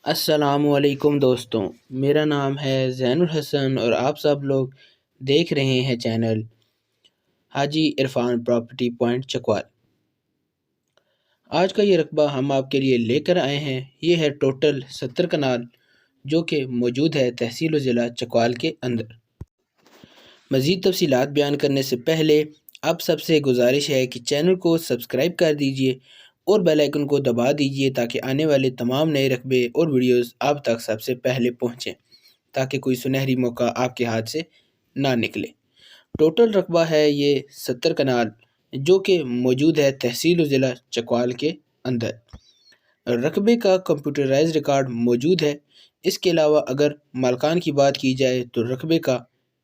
السلام علیکم دوستوں، میرا نام ہے زین الحسن اور آپ سب لوگ دیکھ رہے ہیں چینل حاجی عرفان پراپرٹی پوائنٹ چکوال۔ آج کا یہ رقبہ ہم آپ کے لیے لے کر آئے ہیں، یہ ہے ٹوٹل 70 کنال جو کہ موجود ہے تحصیل و ضلع چکوال کے اندر۔ مزید تفصیلات بیان کرنے سے پہلے آپ سب سے گزارش ہے کہ چینل کو سبسکرائب کر دیجئے اور بیل آئیکن کو دبا دیجئے تاکہ آنے والے تمام نئے رقبے اور ویڈیوز آپ تک سب سے پہلے پہنچیں، تاکہ کوئی سنہری موقع آپ کے ہاتھ سے نہ نکلے۔ ٹوٹل رقبہ ہے یہ 70 کنال جو کہ موجود ہے تحصیل و ضلع چکوال کے اندر۔ رقبے کا کمپیوٹرائز ریکارڈ موجود ہے۔ اس کے علاوہ اگر مالکان کی بات کی جائے تو رقبے کا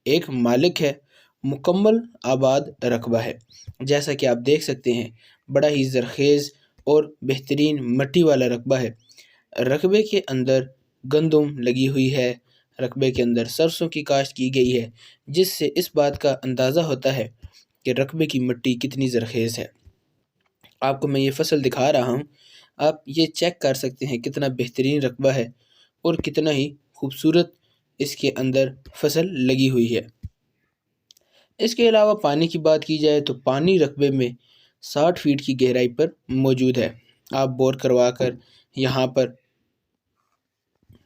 ایک مالک ہے، مکمل آباد رقبہ ہے۔ جیسا کہ آپ دیکھ سکتے ہیں بڑا ہی زرخیز اور بہترین مٹی والا رقبہ ہے۔ رقبے کے اندر گندم لگی ہوئی ہے، رقبے کے اندر سرسوں کی کاشت کی گئی ہے، جس سے اس بات کا اندازہ ہوتا ہے کہ رقبے کی مٹی کتنی زرخیز ہے۔ آپ کو میں یہ فصل دکھا رہا ہوں، آپ یہ چیک کر سکتے ہیں کتنا بہترین رقبہ ہے اور کتنا ہی خوبصورت اس کے اندر فصل لگی ہوئی ہے۔ اس کے علاوہ پانی کی بات کی جائے تو پانی رقبے میں 60 فیٹ کی گہرائی پر موجود ہے۔ آپ بور کروا کر یہاں پر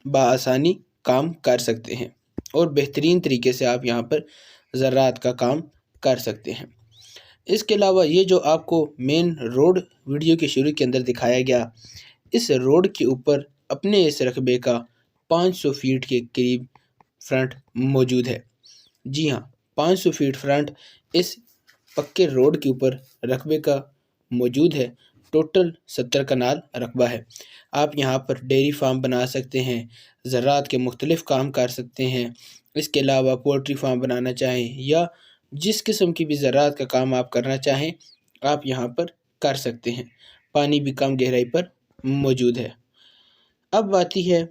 بآسانی کام کر سکتے ہیں اور بہترین طریقے سے آپ یہاں پر زراعت کا کام کر سکتے ہیں۔ اس کے علاوہ یہ جو آپ کو مین روڈ ویڈیو کے شروع کے اندر دکھایا گیا، اس روڈ کے اوپر اپنے اس رقبے کا 500 فیٹ کے قریب فرنٹ موجود ہے۔ جی ہاں، 500 فیٹ فرنٹ اس پکے روڈ کے اوپر رقبے کا موجود ہے۔ ٹوٹل 70 کنال رقبہ ہے۔ آپ یہاں پر ڈیری فارم بنا سکتے ہیں، زراعت کے مختلف کام کر سکتے ہیں۔ اس کے علاوہ پولٹری فارم بنانا چاہیں یا جس قسم کی بھی زراعت کا کام آپ کرنا چاہیں آپ یہاں پر کر سکتے ہیں۔ پانی بھی کم گہرائی پر موجود ہے۔ اب آتی ہے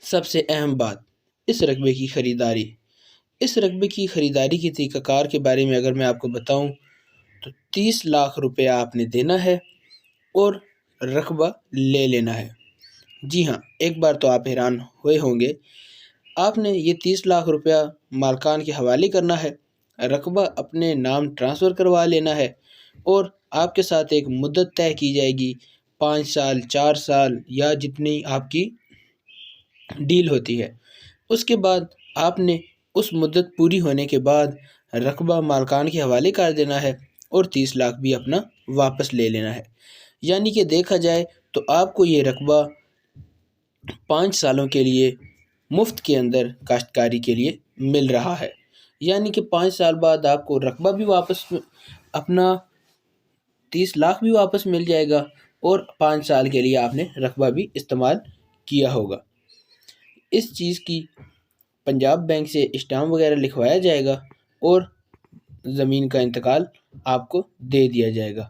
سب سے اہم بات، اس رقبے کی خریداری۔ اس رقبے کی خریداری کی طریقہ کار کے بارے میں اگر میں آپ کو بتاؤں تو 30 لاکھ روپے آپ نے دینا ہے اور رقبہ لے لینا ہے۔ جی ہاں، ایک بار تو آپ حیران ہوئے ہوں گے، آپ نے یہ 30 لاکھ روپیہ مالکان کے حوالے کرنا ہے، رقبہ اپنے نام ٹرانسفر کروا لینا ہے اور آپ کے ساتھ ایک مدت طے کی جائے گی، 5 سال 4 سال یا جتنی آپ کی ڈیل ہوتی ہے۔ اس کے بعد آپ نے اس مدت پوری ہونے کے بعد رقبہ مالکان کے حوالے کر دینا ہے اور 30 لاکھ بھی اپنا واپس لے لینا ہے۔ یعنی کہ دیکھا جائے تو آپ کو یہ رقبہ 5 سالوں کے لیے مفت کے اندر کاشتکاری کے لیے مل رہا ہے۔ یعنی کہ 5 سال بعد آپ کو رقبہ بھی واپس، اپنا 30 لاکھ بھی واپس مل جائے گا اور 5 سال کے لیے آپ نے رقبہ بھی استعمال کیا ہوگا۔ اس چیز کی پنجاب بینک سے اسٹامپ وغیرہ لکھوایا جائے گا اور زمین کا انتقال آپ کو دے دیا جائے گا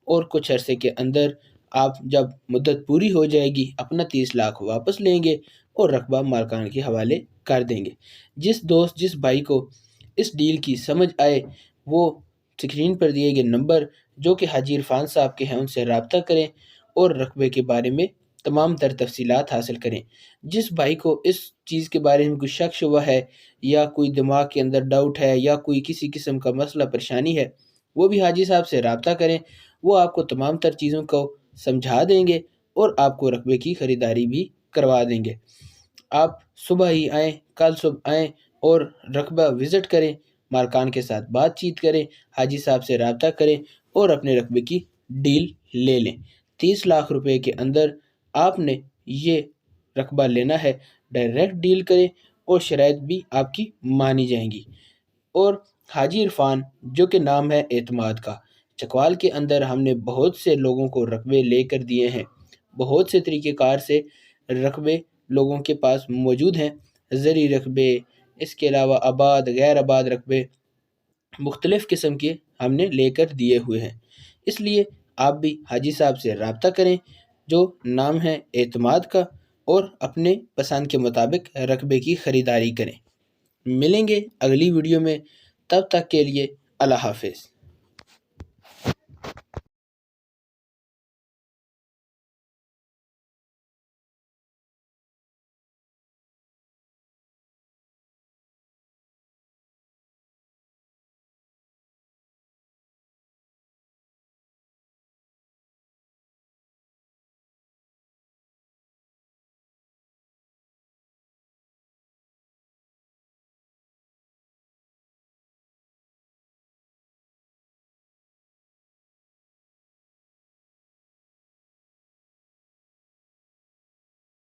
اور کچھ عرصے کے اندر آپ جب مدت پوری ہو جائے گی اپنا 30 لاکھ واپس لیں گے اور رقبہ مالکان کے حوالے کر دیں گے۔ جس دوست جس بھائی کو اس ڈیل کی سمجھ آئے وہ سکرین پر دیے گئے نمبر جو کہ حاجی عرفان صاحب کے ہیں ان سے رابطہ کریں اور رقبے کے بارے میں تمام تر تفصیلات حاصل کریں۔ جس بھائی کو اس چیز کے بارے میں کوئی شک شبہ ہے یا کوئی دماغ کے اندر ڈاؤٹ ہے یا کوئی کسی قسم کا مسئلہ پریشانی ہے، وہ بھی حاجی صاحب سے رابطہ کریں، وہ آپ کو تمام تر چیزوں کو سمجھا دیں گے اور آپ کو رقبے کی خریداری بھی کروا دیں گے۔ آپ صبح ہی آئیں، کل صبح آئیں اور رقبہ وزٹ کریں، مالکان کے ساتھ بات چیت کریں، حاجی صاحب سے رابطہ کریں اور اپنے رقبے کی ڈیل لے لیں۔ 30 لاکھ روپے کے اندر آپ نے یہ رقبہ لینا ہے، ڈائریکٹ ڈیل کریں اور شرائط بھی آپ کی مانی جائیں گی۔ اور حاجی عرفان جو کہ نام ہے اعتماد کا، چکوال کے اندر ہم نے بہت سے لوگوں کو رقبے لے کر دیے ہیں، بہت سے طریقہ کار سے رقبے لوگوں کے پاس موجود ہیں، زرعی رقبے، اس کے علاوہ آباد غیر آباد رقبے مختلف قسم کے ہم نے لے کر دیے ہوئے ہیں۔ اس لیے آپ بھی حاجی صاحب سے رابطہ کریں جو نام ہے اعتماد کا اور اپنے پسند کے مطابق رقبے کی خریداری کریں۔ ملیں گے اگلی ویڈیو میں، تب تک کے لیے اللہ حافظ۔